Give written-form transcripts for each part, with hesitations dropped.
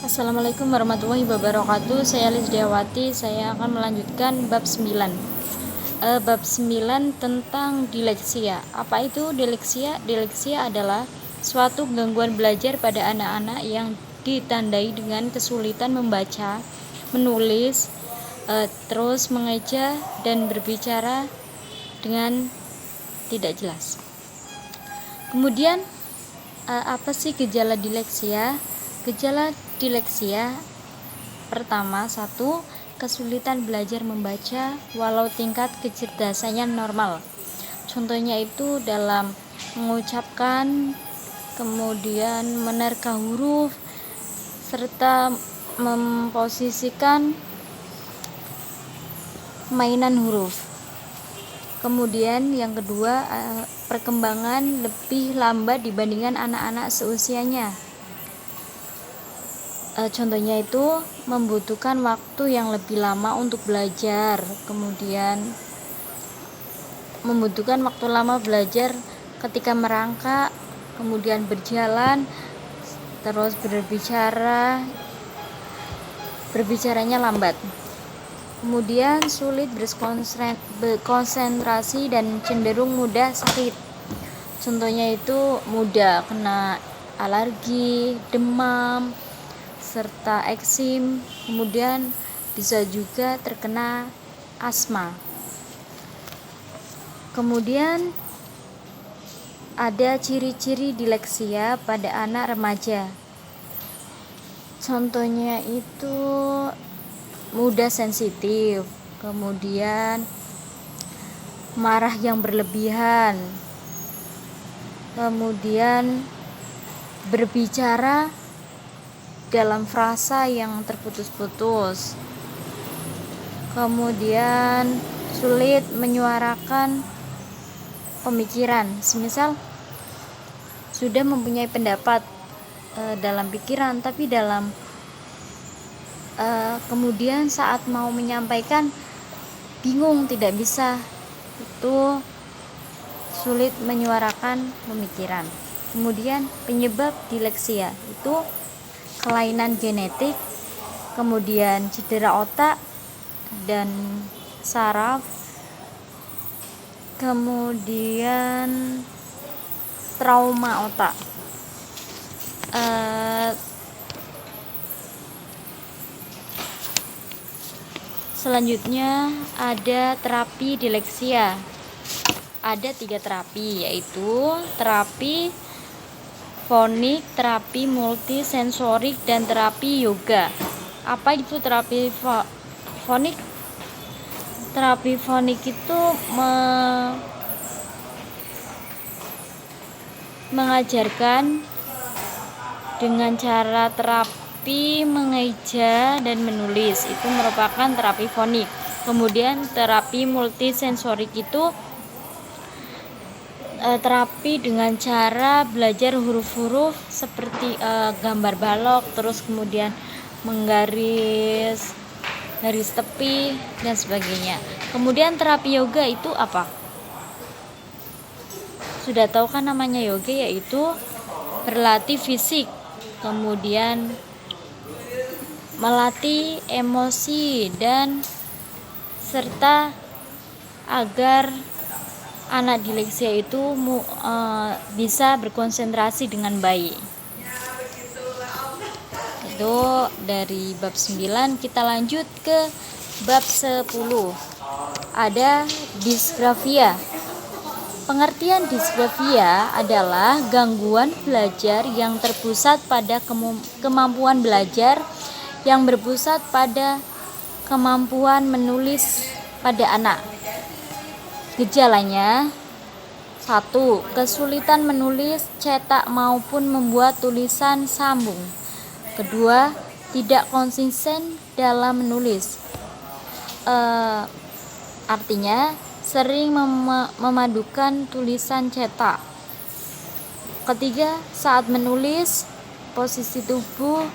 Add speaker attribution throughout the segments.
Speaker 1: Assalamualaikum warahmatullahi wabarakatuh. Saya Lisdiawati. Saya akan melanjutkan bab 9. Bab 9 tentang dileksia. Apa itu dileksia? Dileksia adalah suatu gangguan belajar pada anak-anak yang ditandai dengan kesulitan membaca, menulis, terus mengeja dan berbicara dengan tidak jelas. Kemudian apa sih gejala dileksia? Gejala dileksia pertama, 1. Kesulitan belajar membaca walau tingkat kecerdasannya normal. Contohnya itu dalam mengucapkan, kemudian menerka huruf, serta memposisikan mainan huruf. Kemudian yang kedua, perkembangan lebih lambat dibandingkan anak-anak seusianya. Contohnya itu membutuhkan waktu yang lebih lama untuk belajar, kemudian membutuhkan waktu lama belajar ketika merangkak, kemudian berjalan, terus berbicaranya lambat. Kemudian sulit berkonsentrasi dan cenderung mudah sakit. Contohnya itu mudah kena alergi, demam, serta eksim, kemudian bisa juga terkena asma. Kemudian ada ciri-ciri dileksia pada anak remaja. Contohnya itu mudah sensitif, kemudian marah yang berlebihan, kemudian berbicara dalam frasa yang terputus-putus, kemudian sulit menyuarakan pemikiran, semisal sudah mempunyai pendapat dalam pikiran, tapi kemudian saat mau menyampaikan bingung, tidak bisa, itu sulit menyuarakan pemikiran. Kemudian penyebab dileksia itu kelainan genetik, kemudian cedera otak dan saraf, kemudian trauma otak. Selanjutnya ada terapi dileksia. Ada 3 terapi, yaitu terapi fonik, terapi multisensorik, dan terapi yoga. Apa itu terapi fonik? Terapi fonik itu mengajarkan dengan cara terapi mengeja dan menulis, itu merupakan terapi fonik. Kemudian terapi multisensorik itu terapi dengan cara belajar huruf-huruf seperti gambar balok, terus kemudian menggaris garis tepi dan sebagainya. Kemudian terapi yoga itu apa? Sudah tahu kan namanya yoga, yaitu berlatih fisik, kemudian melatih emosi, dan serta agar anak dileksia itu bisa berkonsentrasi dengan baik. Itu dari bab 9. Kita lanjut ke bab 10. Ada disgrafia. Pengertian disgrafia adalah gangguan belajar yang terpusat pada kemampuan belajar yang berpusat pada kemampuan menulis pada anak. Gejalanya: 1. Kesulitan menulis, cetak maupun membuat tulisan sambung. 2. Tidak konsisten dalam menulis. Artinya sering memadukan tulisan cetak. 3. Saat menulis, posisi tubuh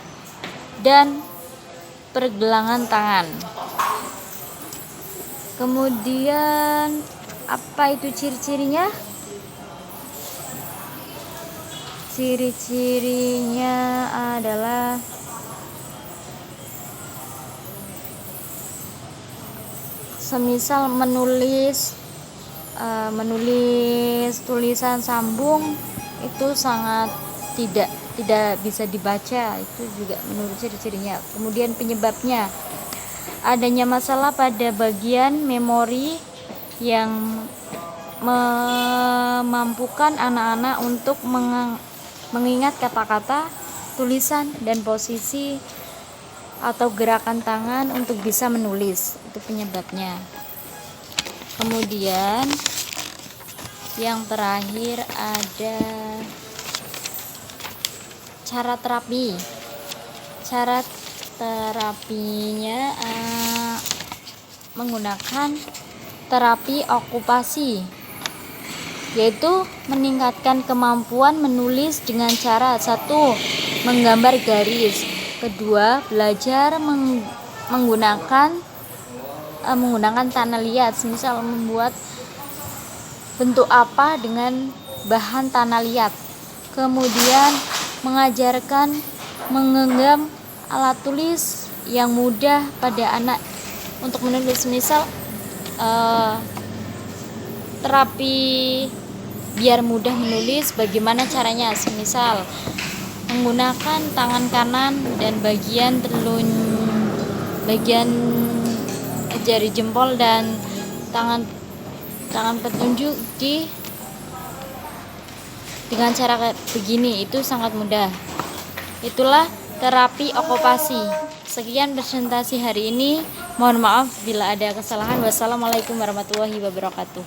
Speaker 1: dan pergelangan tangan. Kemudian apa itu ciri-cirinya? Ciri-cirinya adalah semisal menulis tulisan sambung itu sangat tidak bisa dibaca, itu juga menurut ciri-cirinya. Kemudian penyebabnya, adanya masalah pada bagian memori yang memampukan anak-anak untuk mengingat kata-kata, tulisan, dan posisi atau gerakan tangan untuk bisa menulis. Itu penyebabnya. Kemudian yang terakhir ada cara terapi. Cara terapinya menggunakan terapi okupasi, yaitu meningkatkan kemampuan menulis dengan cara: 1. Menggambar garis. 2. Belajar menggunakan tanah liat, misal membuat bentuk apa dengan bahan tanah liat. Kemudian mengajarkan menggenggam alat tulis yang mudah pada anak untuk menulis, misal terapi biar mudah menulis, bagaimana caranya, semisal menggunakan tangan kanan dan bagian jari jempol dan tangan petunjuk dengan cara begini, itu sangat mudah. Itulah terapi okupasi. Sekian presentasi hari ini. Mohon maaf bila ada kesalahan. Wassalamualaikum warahmatullahi wabarakatuh.